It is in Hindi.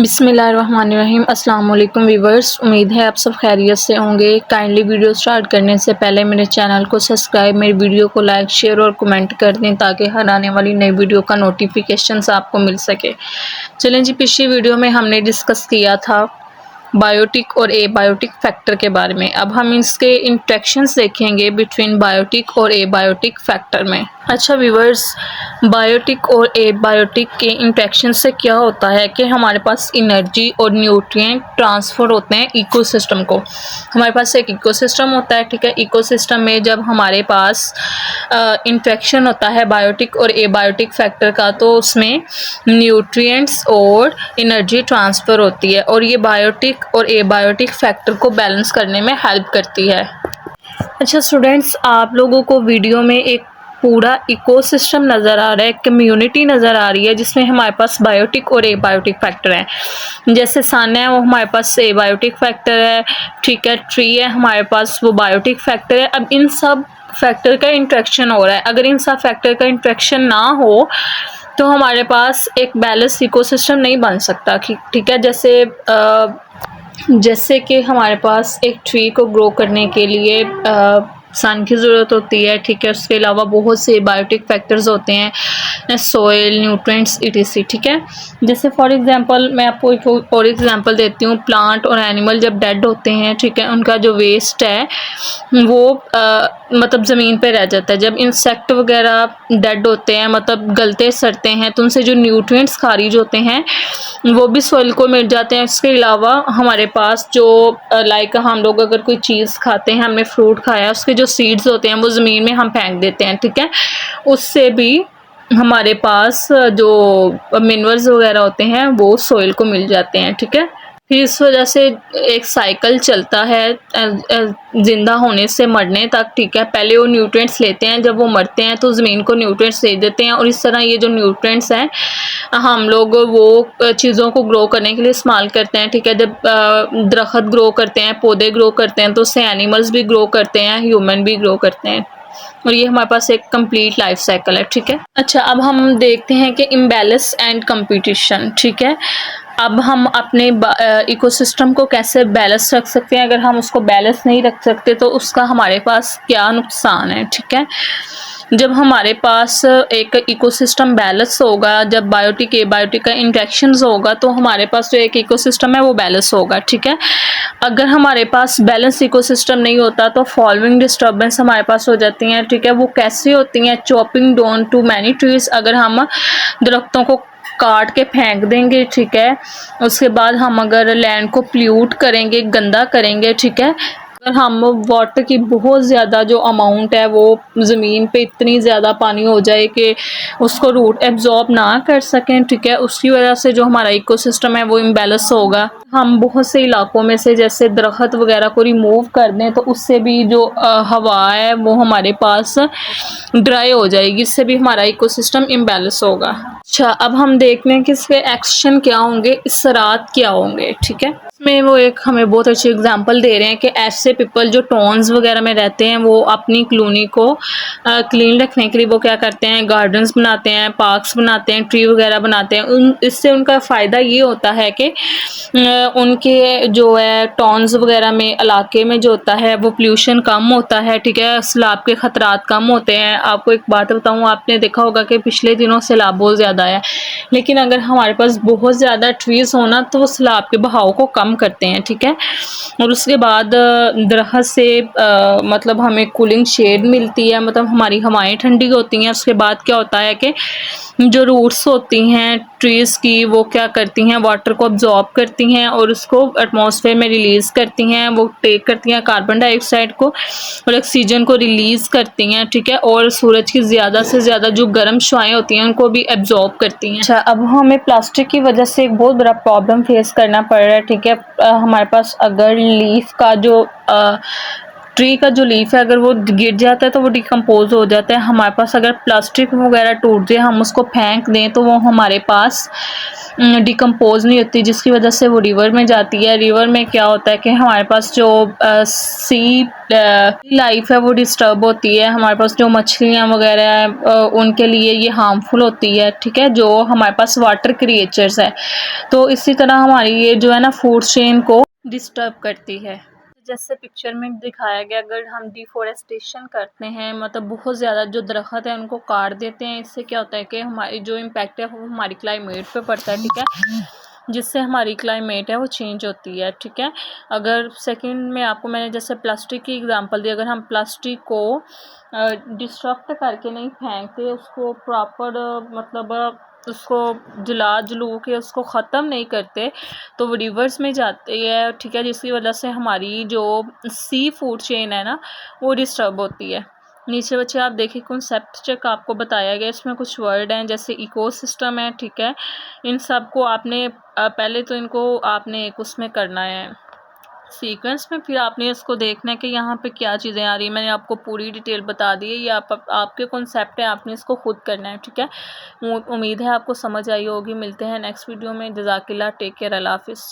बिस्मिल्लाहिर्रहमानिर्रहीम। अस्सलाम वालेकुम व्यूवर्स, उम्मीद है आप सब खैरियत से होंगे। काइंडली वीडियो स्टार्ट करने से पहले मेरे चैनल को सब्सक्राइब, मेरी वीडियो को लाइक, शेयर और कमेंट कर दें ताकि हर आने वाली नई वीडियो का नोटिफिकेशन आपको मिल सके। चलें जी, पिछली वीडियो में हमने डिस्कस किया था बायोटिक और एबायोटिक फैक्टर के बारे में। अब हम इसके इंट्रैक्शंस देखेंगे बिटवीन बायोटिक और एबायोटिक फैक्टर में। अच्छा व्यूवर्स, बायोटिक और एबायोटिक के इंट्रैक्शन से क्या होता है कि हमारे पास एनर्जी और न्यूट्रिएंट ट्रांसफ़र होते हैं इकोसिस्टम को। हमारे पास एक इकोसिस्टम होता है, ठीक है। इकोसिस्टम में जब हमारे पास इंट्रैक्शन होता है बायोटिक और एबायोटिक फैक्टर का, तो उसमें न्यूट्रिएंट्स और एनर्जी ट्रांसफ़र होती है और ये बायोटिक और एबायोटिक फैक्टर को बैलेंस करने में हेल्प करती है। अच्छा स्टूडेंट्स, आप लोगों को वीडियो में एक पूरा इकोसिस्टम नज़र आ रहा है, कम्युनिटी नज़र आ रही है जिसमें हमारे पास बायोटिक और एबायोटिक फैक्टर हैं। जैसे सन है वो हमारे पास एबायोटिक फैक्टर है, ठीक है। ट्री है हमारे पास, वो बायोटिक फैक्टर है। अब इन सब फैक्टर का इंट्रैक्शन हो रहा है। अगर इन सब फैक्टर का इंट्रैक्शन ना हो तो हमारे पास एक बैलेंस इकोसिस्टम नहीं बन सकता, ठीक है। जैसे कि हमारे पास एक ट्री को ग्रो करने के लिए सन की ज़रूरत होती है, ठीक है। उसके अलावा बहुत से बायोटिक फैक्टर्स होते हैं, सोइल, न्यूट्रिएंट्स, etc, ठीक है। जैसे फॉर एग्जांपल मैं आपको एक और एग्जांपल देती हूँ। प्लांट और एनिमल जब डेड होते हैं, ठीक है, उनका जो वेस्ट है वो मतलब ज़मीन पे रह जाता है। जब इंसेक्ट वगैरह डेड होते हैं, मतलब गलते सड़ते हैं, तो उनसे जो न्यूट्रिएंट्स खारिज होते हैं वो भी सॉइल को मिल जाते हैं। इसके अलावा हमारे पास जो लाइक हम लोग अगर कोई चीज़ खाते हैं, हमने फ्रूट खाया, उसके जो सीड्स होते हैं वो ज़मीन में हम फेंक देते हैं, ठीक है। उससे भी हमारे पास जो मिनरल्स वगैरह होते हैं वो सॉइल को मिल जाते हैं, ठीक है। फिर इस वजह से एक साइकिल चलता है ज़िंदा होने से मरने तक, ठीक है। पहले वो न्यूट्रिएंट्स लेते हैं, जब वो मरते हैं तो ज़मीन को न्यूट्रिएंट्स दे देते हैं और इस तरह ये जो न्यूट्रिएंट्स हैं हम लोग वो चीज़ों को ग्रो करने के लिए इस्तेमाल करते हैं, ठीक है। जब दरख्त ग्रो करते हैं, पौधे ग्रो करते हैं, तो उससे एनिमल्स भी ग्रो करते हैं, ह्यूमन भी ग्रो करते हैं और ये हमारे पास एक कंप्लीट लाइफ साइकिल है, ठीक है। अच्छा, अब हम देखते हैं कि इम्बैलेंस एंड कंपटीशन, ठीक है। अब हम अपने इकोसिस्टम को कैसे बैलेंस रख सकते हैं। अगर हम उसको बैलेंस नहीं रख सकते तो उसका हमारे पास क्या नुकसान है, ठीक है। जब हमारे पास एक इकोसिस्टम बैलेंस होगा, जब बायोटिक एबायोटिक का इंट्रैक्शंस होगा, तो हमारे पास जो एक इकोसिस्टम है वो बैलेंस होगा, ठीक है। अगर हमारे पास बैलेंस इकोसिस्टम नहीं होता तो फॉलोइंग डिस्टर्बेंस हमारे पास हो जाती हैं, ठीक है। वो कैसी होती हैं? Chopping down to many trees. अगर हम दरख्तों को काट के फेंक देंगे, ठीक है, उसके बाद हम अगर लैंड को प्ल्यूट करेंगे, गंदा करेंगे, ठीक है, अगर हम वाटर की बहुत ज़्यादा जो अमाउंट है वो ज़मीन पे इतनी ज़्यादा पानी हो जाए कि उसको रूट एब्जॉर्ब ना कर सकें, ठीक है, उसकी वजह से जो हमारा इकोसिस्टम है वो इम्बैलेंस होगा। हम बहुत से इलाकों में से जैसे दरख्त वगैरह को रिमूव कर दें तो उससे भी जो हवा है वो हमारे पास ड्राई हो जाएगी, इससे भी हमारा इकोसिस्टम इम्बैलेंस होगा। अच्छा, अब हम देखते हैं कि इसके एक्शन क्या होंगे, इसरात क्या होंगे, ठीक है। इसमें वो एक हमें बहुत अच्छी एग्जांपल दे रहे हैं कि ऐसे पीपल जो टाउन्स वगैरह में रहते हैं वो अपनी कॉलोनी को क्लीन रखने के लिए वो क्या करते हैं, गार्डन्स बनाते हैं, पार्क्स बनाते हैं, ट्री वगैरह बनाते हैं। इससे उनका फ़ायदा ये होता है कि उनके जो है टाउन्स वगैरह में इलाके में जो होता है वो पोल्यूशन कम होता है, ठीक है। सैलाब के ख़तरात कम होते हैं। आपको एक बात बताऊँ, आपने देखा होगा कि पिछले दिनों सैलाब बहुत ज़्यादा आया, लेकिन अगर हमारे पास बहुत ज़्यादा ट्रीज़ होना तो वो सैलाब के बहाव को कम करते हैं, ठीक है। और उसके बाद दरख्त से मतलब हमें कूलिंग शेड मिलती है, मतलब हमारी हवाएं ठंडी होती हैं। उसके बाद क्या होता है कि जो रूट्स होती हैं ट्रीज़ की वो क्या करती हैं, वाटर को अब्जॉर्ब करती हैं और उसको एटमॉस्फेयर में रिलीज़ करती हैं। वो टेक करती हैं कार्बन डाइऑक्साइड को और ऑक्सीजन को रिलीज़ करती हैं, ठीक है। और सूरज की ज़्यादा से ज़्यादा जो गर्म शुआएं होती हैं उनको भी एब्जॉर्ब करती हैं। अच्छा, अब हमें प्लास्टिक की वजह से एक बहुत बड़ा प्रॉब्लम फेस करना पड़ रहा है, ठीक है। हमारे पास अगर लीफ का जो ट्री का जो लीफ है अगर वो गिर जाता है तो वो डिकम्पोज हो जाता है। हमारे पास अगर प्लास्टिक वगैरह टूट जाए, हम उसको फेंक दें तो वो हमारे पास डिकम्पोज नहीं होती, जिसकी वजह से वो रिवर में जाती है। रिवर में क्या होता है कि हमारे पास जो सी लाइफ है वो डिस्टर्ब होती है। हमारे पास जो मछलियाँ वगैरह हैं उनके लिए ये हार्मफुल होती है, ठीक है, जो हमारे पास वाटर क्रिएचर्स है। तो इसी तरह हमारी ये जो है ना फूड चेन को डिस्टर्ब करती है। जैसे पिक्चर में दिखाया गया, अगर हम डिफोरेस्टेशन करते हैं, मतलब बहुत ज़्यादा जो दरख्त है उनको काट देते हैं, इससे क्या होता है कि हमारी जो इम्पैक्ट है वो हमारी क्लाइमेट पे पड़ता है, ठीक है, जिससे हमारी क्लाइमेट है वो चेंज होती है, ठीक है। अगर सेकंड में आपको मैंने जैसे प्लास्टिक की एग्जांपल दी, अगर हम प्लास्टिक को डिस्ट्रक्ट करके नहीं फेंकते, उसको प्रॉपर मतलब उसको जला जलू के उसको ख़त्म नहीं करते, तो वो रिवर्स में जाती है, ठीक है, जिसकी वजह से हमारी जो सी फूड चेन है ना वो डिस्टर्ब होती है। नीचे बच्चे आप देखिए कॉन्सेप्ट चेक आपको बताया गया, इसमें कुछ वर्ड हैं जैसे इकोसिस्टम है, ठीक है। इन सब को आपने पहले तो इनको आपने एक उसमें करना है सीक्वेंस में, फिर आपने इसको देखना है कि यहाँ पे क्या चीज़ें आ रही हैं। मैंने आपको पूरी डिटेल बता दी है, ये आपके कॉन्सेप्ट है, आपने इसको खुद करना है, ठीक है। उम्मीद है आपको समझ आई होगी। मिलते हैं नेक्स्ट वीडियो में। जज़ाकिल्लाह, टेक केयर, अल्लाह हाफिज़।